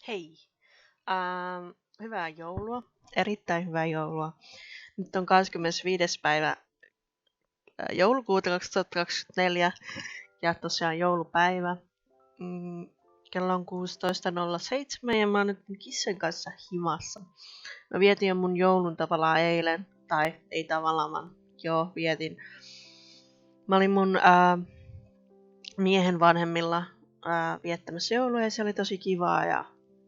Hei! Hyvää joulua. Erittäin hyvää joulua. Nyt on 25. päivä joulukuuta 2024 ja tosiaan joulupäivä. Kello on 16.07 ja mä oon nyt kissan kanssa himassa. Mä vietin jo mun joulun tavallaan eilen. Tai ei tavallaan, vaan joo, vietin. Mä olin mun miehen vanhemmilla viettämässä joulua ja se oli tosi kivaa ja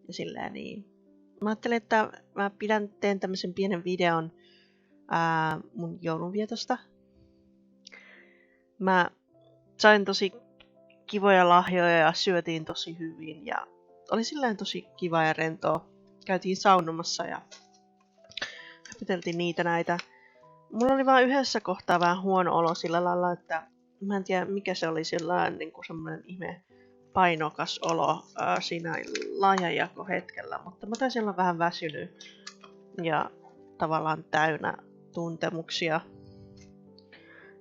silleen niin. Mä ajattelin, että mä teen tämmöisen pienen videon mun joulunvietosta. Mä sain tosi kivoja lahjoja ja syötiin tosi hyvin ja oli silleen tosi kiva ja rentoa. Käytiin saunomassa ja hypiteltiin niitä näitä. Mulla oli vaan yhdessä kohtaa vähän huono olo sillä lailla, että mä en tiedä mikä se oli sellainen niin kuin semmoinen ihme painokas olo siinä lahjanjakohetkellä, mutta mä taisin olla vähän väsynyt ja tavallaan täynnä tuntemuksia.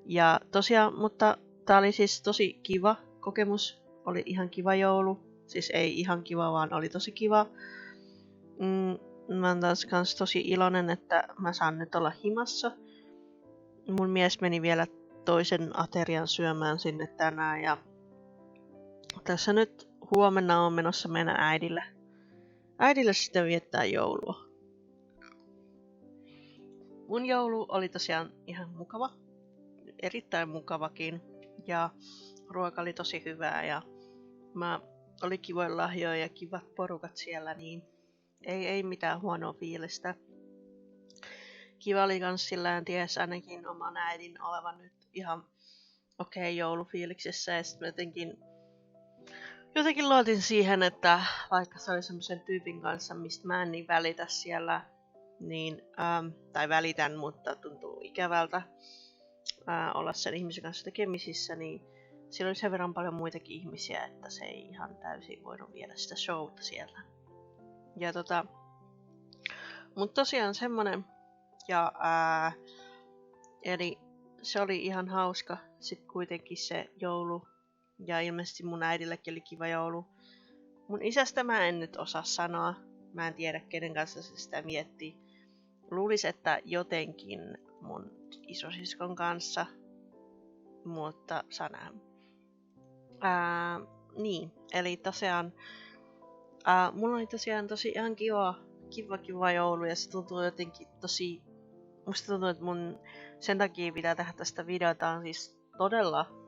Ja tosiaan, mutta tää oli siis tosi kiva kokemus, oli ihan kiva joulu, siis ei ihan kiva, vaan oli tosi kiva. Mä oon taas kans tosi iloinen, että mä saan nyt olla himassa. Mun mies meni vielä toisen aterian syömään sinne tänään ja tässä nyt huomenna on menossa meidän äidille. Äidille sitten viettää joulua. Mun joulu oli tosiaan ihan mukava. Erittäin mukavakin. Ja ruoka oli tosi hyvää ja oli kivoja lahjoja ja kivat porukat siellä, niin ei mitään huonoa fiilistä. Kiva oli kans sillään ties ainakin oman äidin olevan nyt ihan okei joulufiiliksessä ja sitten jotenkin luotin siihen, että vaikka se oli semmoisen tyypin kanssa, mistä mä en niin välitä siellä, niin, tai välitän, mutta tuntuu ikävältä olla sen ihmisen kanssa tekemisissä, niin siellä oli sen verran paljon muitakin ihmisiä, että se ei ihan täysin voinut viedä sitä showta siellä. Ja mutta tosiaan semmonen, ja eli se oli ihan hauska sit kuitenkin se joulu, ja ilmeisesti mun äidillekin oli kiva joulu. Mun isästä mä en nyt osaa sanoa, mä en tiedä kenen kanssa se sitä miettii. Luulis, että jotenkin mun isosiskon kanssa, mutta saa nähdä. Niin, eli tosiaan mulla oli tosiaan tosi ihan kiva joulu ja se tuntuu jotenkin tosi, musta tuntuu, että mun sen takia pitää tehdä tästä videota on siis todella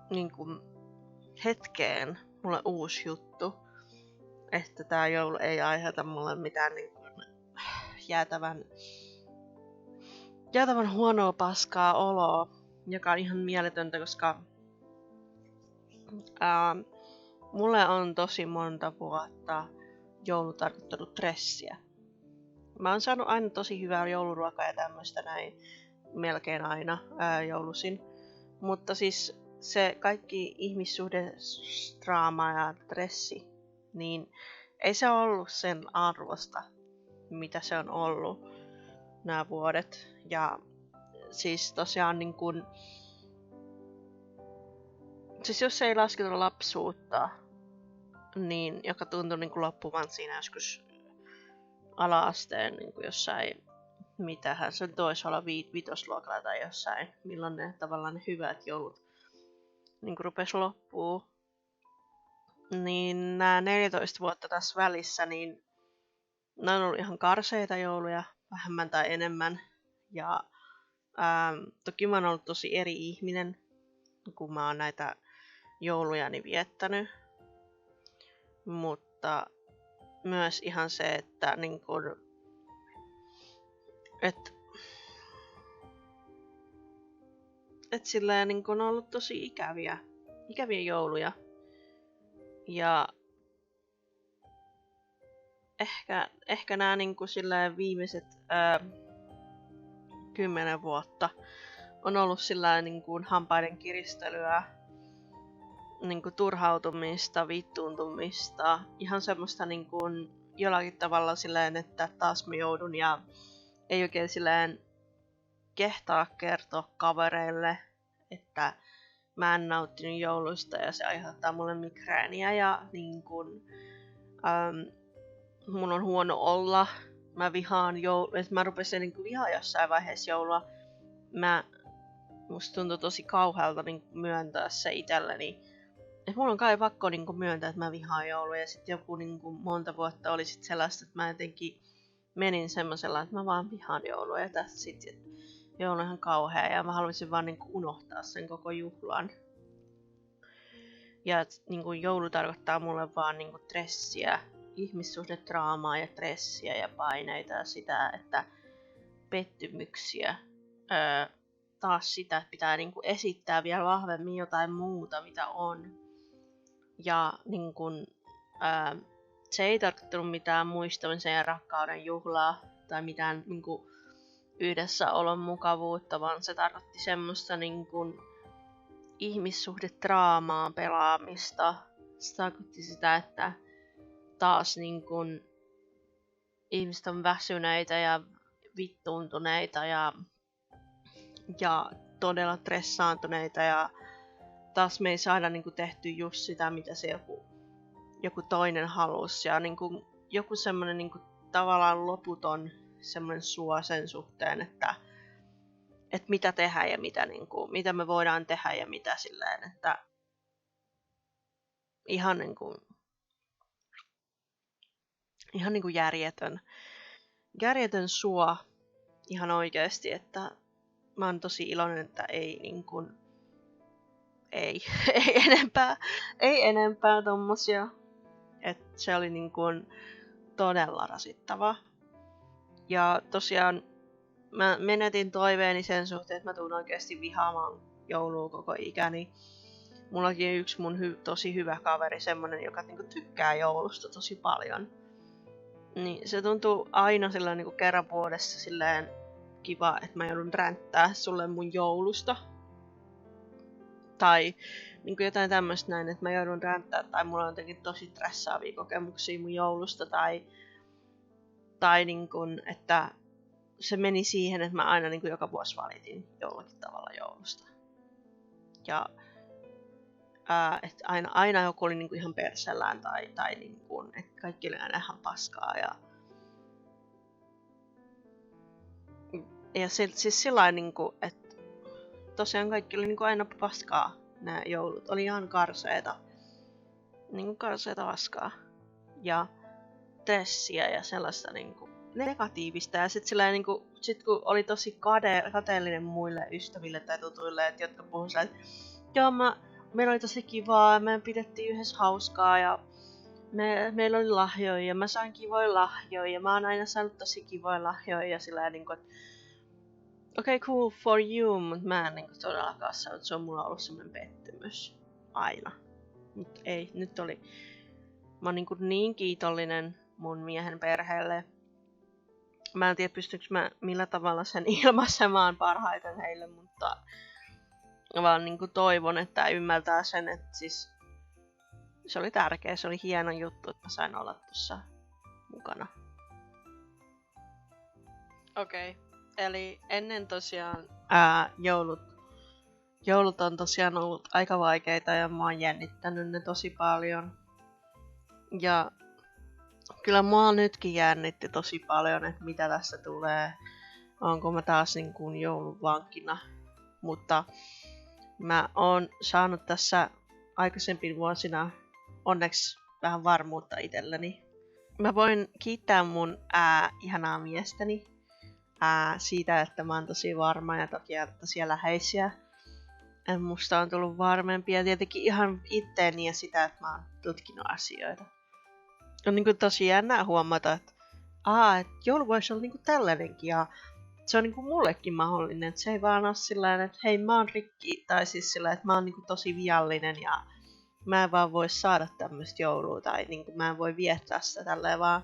niin kuin hetkeen mulle uusi juttu, että tää joulu ei aiheuta mulle mitään niin kuin jäätävän huonoa paskaa oloa, joka on ihan mieletöntä, koska mulle on tosi monta vuotta joulu tarkoittanut stressiä. Mä oon saanut aina tosi hyvää jouluruokaa ja tämmöistä näin melkein aina joulusin. Mutta siis se kaikki ihmissuhdedraama ja stressi, niin ei se ollut sen arvosta, mitä se on ollut nämä vuodet. Ja siis tosiaan niin kun, siis jos ei lasketa lapsuutta, niin joka tuntui niin kuin loppuvan siinä joskus ala-asteen niin kuin jossain, mitähän se toisi olla vitosluokalla tai jossain, milloin ne tavallaan ne hyvät joulut niin kuin rupesi loppuu. Niin nämä 14 vuotta tässä välissä, niin ne on ollut ihan karseita jouluja, vähemmän tai enemmän. Ja toki mä oon ollut tosi eri ihminen, kun mä oon näitä joulujani viettänyt. Mutta myös ihan se, että niin kun, silleen niin kun on ollut tosi ikäviä jouluja. Ja ehkä nämä niin kun silleen viimeiset 10 vuotta on ollut silleen niin kun hampaiden kiristelyä, niin kun turhautumista, vittuuntumista, ihan semmoista niin kun jollakin tavalla silleen, että taas mä joudun ja ei oikein silleen kehtaa kertoa kavereille, että mä en nauttinut joulusta ja se aiheuttaa mulle migrääniä ja niin kun, mun on huono olla. Mä vihaan että mä rupesin niinku vihaa jossain vaiheessa joulua. Musta tuntui tosi kauhealta niinku myöntää se itselleni. Et mulla on kai pakko niinku myöntää, että mä vihaan joulua. Ja sit joku niinku monta vuotta oli sit sellaista, että mä jotenkin menin semmosella, että mä vaan vihaan joulua. Ja tästä sit joulu on ihan kauhea. Ja mä haluaisin vaan niinku unohtaa sen koko juhlan. Ja niinku joulu tarkoittaa mulle vaan niinku stressiä, ihmissuhdedraamaa ja stressiä ja paineita ja sitä, että pettymyksiä. Taas sitä, että pitää niinku esittää vielä vahvemmin jotain muuta, mitä on. Ja niinku, se ei tarkoittanut mitään muistamisen ja rakkauden juhlaa tai mitään niinku, yhdessäolon mukavuutta, vaan se tarkoitti semmoista niinku, ihmissuhdedraamaa pelaamista. Se tarkoitti sitä, että taas niinku, ihmiset on väsyneitä ja vittuuntuneita ja todella stressaantuneita ja taas me ei saada niinku tehty just sitä, mitä se joku toinen halusi. Ja niinku, joku semmonen niinku, tavallaan loputon semmonen suo sen suhteen, että mitä tehdä ja mitä me voidaan tehdä ja mitä silleen, että ihan niinku järjetön suo ihan oikeesti, että mä oon tosi iloinen, että ei enempää tommosia. Et se oli todella rasittava. Ja tosiaan mä menetin toiveeni sen suhteen, että mä tuun oikeesti vihaamaan joulua koko ikäni. Mullakin on yksi mun tosi hyvä kaveri, semmonen, joka tykkää joulusta tosi paljon. Niin se tuntuu aina silleen kerran vuodessa silleen kiva, että mä joudun ränttää sulle mun joulusta. Tai jotain tämmöistä näin, että mä joudun ränttää tai mulla on jotenkin tosi stressaavia kokemuksia mun joulusta. Tai että se meni siihen, että mä aina joka vuosi valitin jollakin tavalla joulusta. Ja että aina joku oli ihan persellään tai että kaikki oli aina ihan paskaa. Ja siis sillain, että tosiaan kaikki oli aina paskaa. Nämä joulut oli ihan karseeta. Karseeta paskaa. Ja stressiä ja sellaista negatiivista. Ja sit kun oli tosi kateellinen muille ystäville tai tutuille, jotka puhuivat, että joo, meillä oli tosi kivaa, me pidettiin yhdessä hauskaa ja meillä oli lahjoja ja mä sain kivoja lahjoja ja mä oon aina saanut tosi kivoja lahjoja ja sillä että okei, cool for you, mutta mä en todellakaan saanut, se on mulla ollut semmoinen pettymys aina. Mut ei, nyt oli, mä oon niin kiitollinen mun miehen perheelle. Mä en tiedä pystyykö mä millä tavalla sen ilmaisemaan parhaiten heille, mutta vaan toivon, että ymmärtää sen, että siis se oli tärkeä, se oli hieno juttu, että mä sain olla tuossa mukana. Okei, eli ennen tosiaan joulut on tosiaan ollut aika vaikeita ja mä oon jännittänyt ne tosi paljon. Ja kyllä mua nytkin jännitti tosi paljon, että mitä tässä tulee. Onko mä taas joulun vankina. Mutta mä oon saanut tässä aikaisempina vuosina onneksi vähän varmuutta itselleni. Mä voin kiittää mun ihanaa miestäni siitä, että mä oon tosi varma ja tosi läheisiä. Musta on tullut varmempi ja tietenkin ihan itteeni ja sitä, että mä oon tutkinut asioita. On tosi jännää huomata, että joulu voisi olla tällainenkin ja se on mullekin mahdollinen, että se ei vaan ole sillä että hei mä oon rikki tai siis sillä että mä oon tosi viallinen ja mä en vaan voi saada tämmöistä joulua tai mä en voi viettää sitä tälleen vaan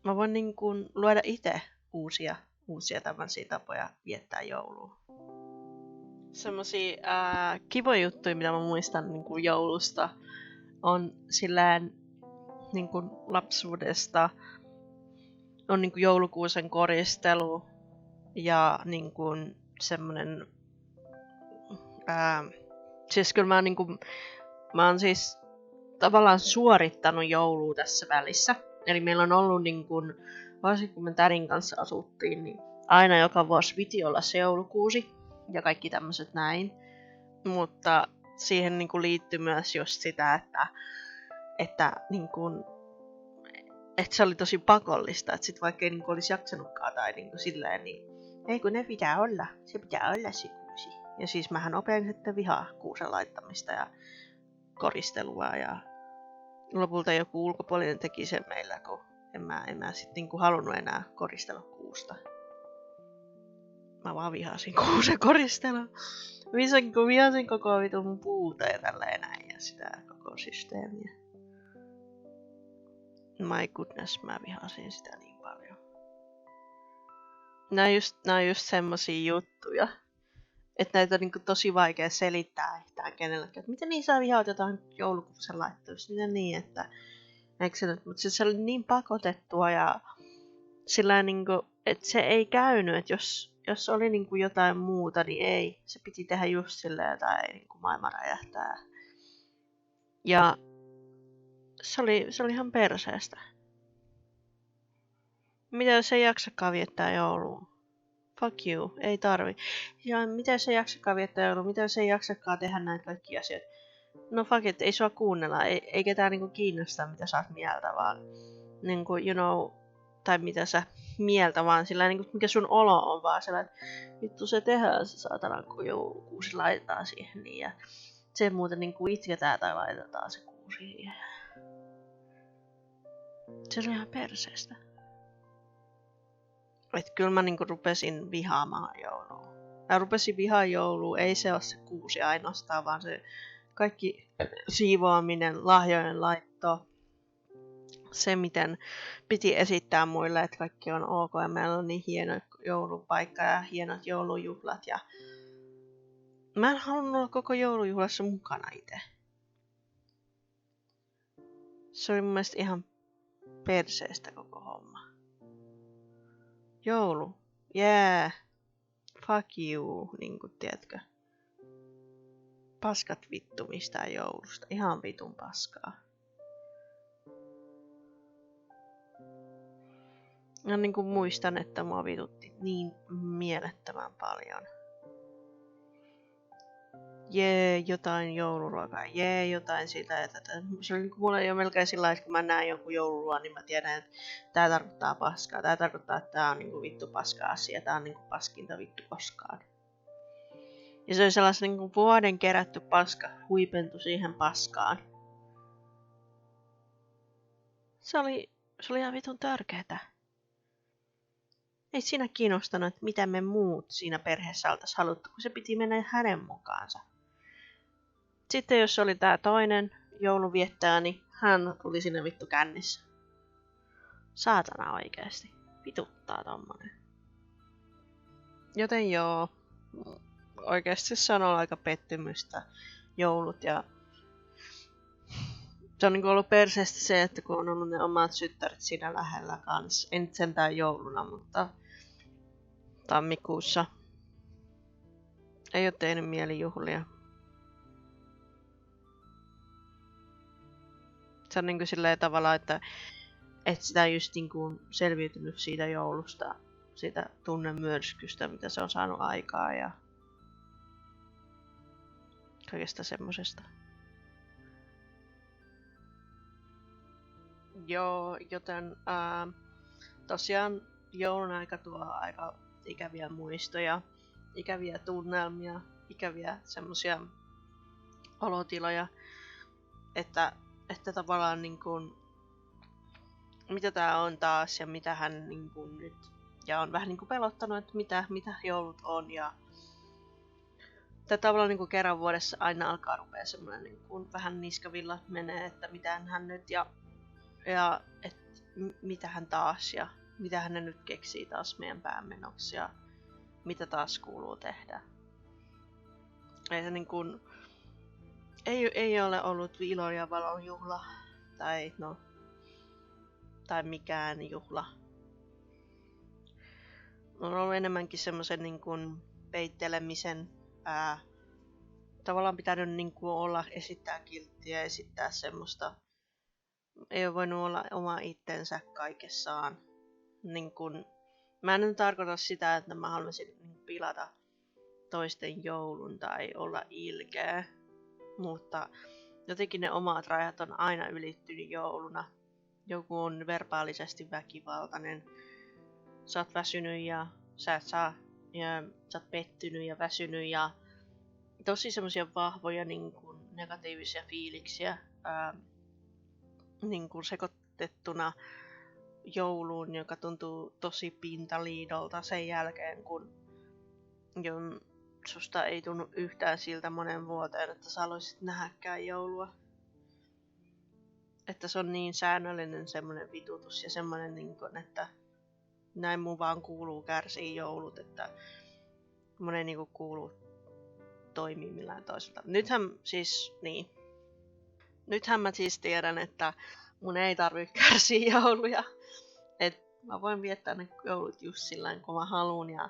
mä voin luoda itse uusia tämmöisiä tapoja viettää joulua. Semmosia kivoja juttuja, mitä mä muistan joulusta on silleen lapsuudesta on joulukuusen koristelu ja semmonen siis kyllä mä oon siis tavallaan suorittanut joulua tässä välissä. Eli meillä on ollut niin kuin, varsinkin kun me tädin kanssa asuttiin, niin aina joka vuosi piti olla se joulukuusi ja kaikki tämmöiset näin. Mutta siihen niin kuin liittyy myös just sitä, että niin kuin, että se oli tosi pakollista, että sit vaikka ei niin kuin olisi jaksanutkaan tai niin kuin silleen, niin ei kun ne pitää olla, se pitää olla se kuusi. Ja siis mähän opin sitten vihaa kuusen laittamista ja koristelua ja lopulta joku ulkopuolinen teki sen meillä, kun en mä sitten niinku halunnut enää koristella kuusta. Mä vaan vihasin kuusen koristelua. Vihasin koko vitun puuta ja tälleen näin ja sitä koko systeemiä. My goodness, mä vihasin sitä niin paljon. Nää on just semmosia juttuja, että näitä on niinku tosi vaikea selittää yhtään kenellekään, että miten niin sä vihaat jotain joulukuusen laittamista, miten niin, että eikö se nyt, mutta se oli niin pakotettua ja sillä niinku, että se ei käynyt, että jos oli niinku jotain muuta, niin ei, se piti tehdä just silleen tai niinku maailma räjähtää. Ja se oli ihan perseestä. Mitä jos ei jaksakaan viettää joulua? Fuck you, ei tarvi. Ja mitä jos ei jaksakaan viettää joulua? Mitä jos ei jaksakaan tehdä näitä kaikkia asioita? No fuck it, ei sua kuunnella. Ei ketään niinku kiinnosta, mitä sä oot mieltä, vaan niinku, you know, tai mitä sä mieltä, vaan sillä niinku, mikä sun olo on, vaan sillä, että vittu se tehdään se saatana, kun joulukuusi laitetaan siihen, niin ja se muuten niinku itketään tai laitetaan se kuusi siihen. Se on ihan perseestä. Että kyllä mä niinku rupesin vihaamaan joulua. Mä rupesin vihaa joulua, ei se ole se kuusi ainoastaan, vaan se kaikki siivoaminen, lahjojen laitto, se miten piti esittää muille, että kaikki on ok ja meillä on niin hieno joulupaikka ja hienot joulujuhlat. Ja mä en halunnut olla koko joulujuhlassa mukana itse. Se oli mun mielestä ihan perseestä koko homma. Joulu. Yeah. Fuck you, niinku tiedätkö. Paskat vittu mistään joulusta. Ihan vitun paskaa. Ja niinku muistan, että mua vitutti niin mielettömän paljon. Jee, jotain jouluruokaa. Jee, jotain sitä ja tätä. Se oli niinku mulle jo melkein sillä lailla, kun mä näen jonkun jouluruoan, niin mä tiedän, että tää tarkoittaa paskaa. Tää tarkoittaa, että tää on niinku vittu paska asia. Tää on niinku paskinta vittu koskaan. Ja se oli sellaisen niinku vuoden kerätty paska huipentui siihen paskaan. Se oli ihan vitun törkeetä. Ei siinä kiinnostanut, että mitä me muut siinä perheessä oltais haluttu, kun se piti mennä hänen mukaansa. Sitten jos oli tää toinen jouluviettäjä, niin hän tuli sinne vittu kännissä. Saatana oikeesti. Vituttaa tommonen. Joten joo, oikeesti se on ollut aika pettymystä joulut ja se on niinku ollut perseestä se, että kun on ollut ne omat syttäret siinä lähellä kans. En sentään jouluna, mutta tammikuussa. Ei oo tehnyt mieli juhlia. Se on niinku silleen tavalla, että sitä just niinku selviytynyt siitä joulusta, siitä tunnemyrskystä, mitä se on saanut aikaa ja kaikesta semmosesta. Joo, joten tosiaan joulun aika tuo aika ikäviä muistoja, ikäviä tunnelmia, ikäviä semmosia olotiloja, että tavallaan niin kuin, mitä tää on taas ja mitä hän niin kuin nyt, ja on vähän niin kuin pelottanut, että mitä joulut on ja tätä tavallaan niin kuin kerran vuodessa aina alkaa rupea semmoinen niin kuin vähän niskavilla menee, että mitä hän nyt ja että mitä hän taas ja mitä hän nyt keksii taas meidän päämenoksi ja mitä taas kuuluu tehdä. Ei se niin kuin, ei ole ollut ilon ja valon juhla tai mikään juhla. On ollut enemmänkin semmoisen niin kuin peittelemisen tavallaan pitänyt niin kuin olla, esittää kilttiä, esittää semmoista. Ei ole voinut olla oma itsensä kaikessaan. Niin kuin, mä en nyt tarkoita sitä, että mä haluaisin niin pilata toisten joulun tai olla ilkeä. Mutta jotenkin ne omat rajat on aina ylittynyt jouluna. Joku on verbaalisesti väkivaltainen. Sä oot väsynyt ja sä et saa. Ja sä oot pettynyt ja väsynyt ja tosi semmoisia vahvoja niin kuin negatiivisia fiiliksiä niin kuin sekoitettuna jouluun, joka tuntuu tosi pintaliidolta sen jälkeen, kun susta ei tunnu yhtään siltä monen vuoteen, että sä haluaisit nähdäkään joulua. Että se on niin säännöllinen semmoinen vitutus ja semmoinen, niin kuin, että näin mun vaan kuuluu kärsiä joulut, että mun ei niin kuin kuulu toimii millään toisella. Nythän mä siis tiedän, että mun ei tarvitse kärsiä jouluja. Et mä voin viettää ne joulut just sillä kun mä haluun ja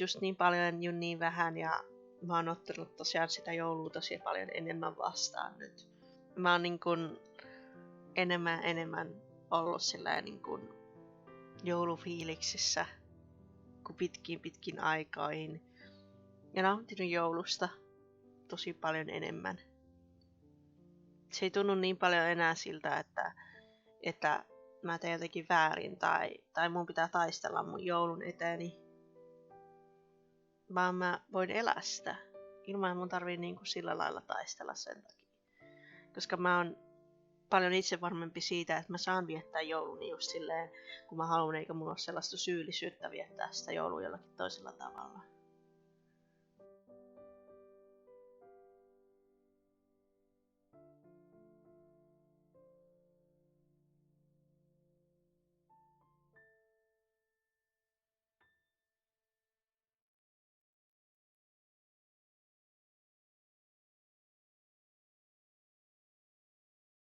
just niin paljon ja niin vähän ja mä oon ottanut tosiaan sitä joulua tosi paljon enemmän vastaan nyt. Mä oon niin kun enemmän ollut sillä niin kun joulufiiliksissä kuin pitkin aikoihin ja nauttinut joulusta tosi paljon enemmän. Se ei tunnu niin paljon enää siltä, että mä teen jotenkin väärin tai mun pitää taistella mun joulun eteeni. Vaan mä voin elää sitä ilman, että mun tarvii niinku sillä lailla taistella sen takia. Koska mä oon paljon itsevarmempi siitä, että mä saan viettää jouluni just silleen, kun mä haluan, eikä mulla ole sellaista syyllisyyttä viettää sitä joulua jollakin toisella tavalla.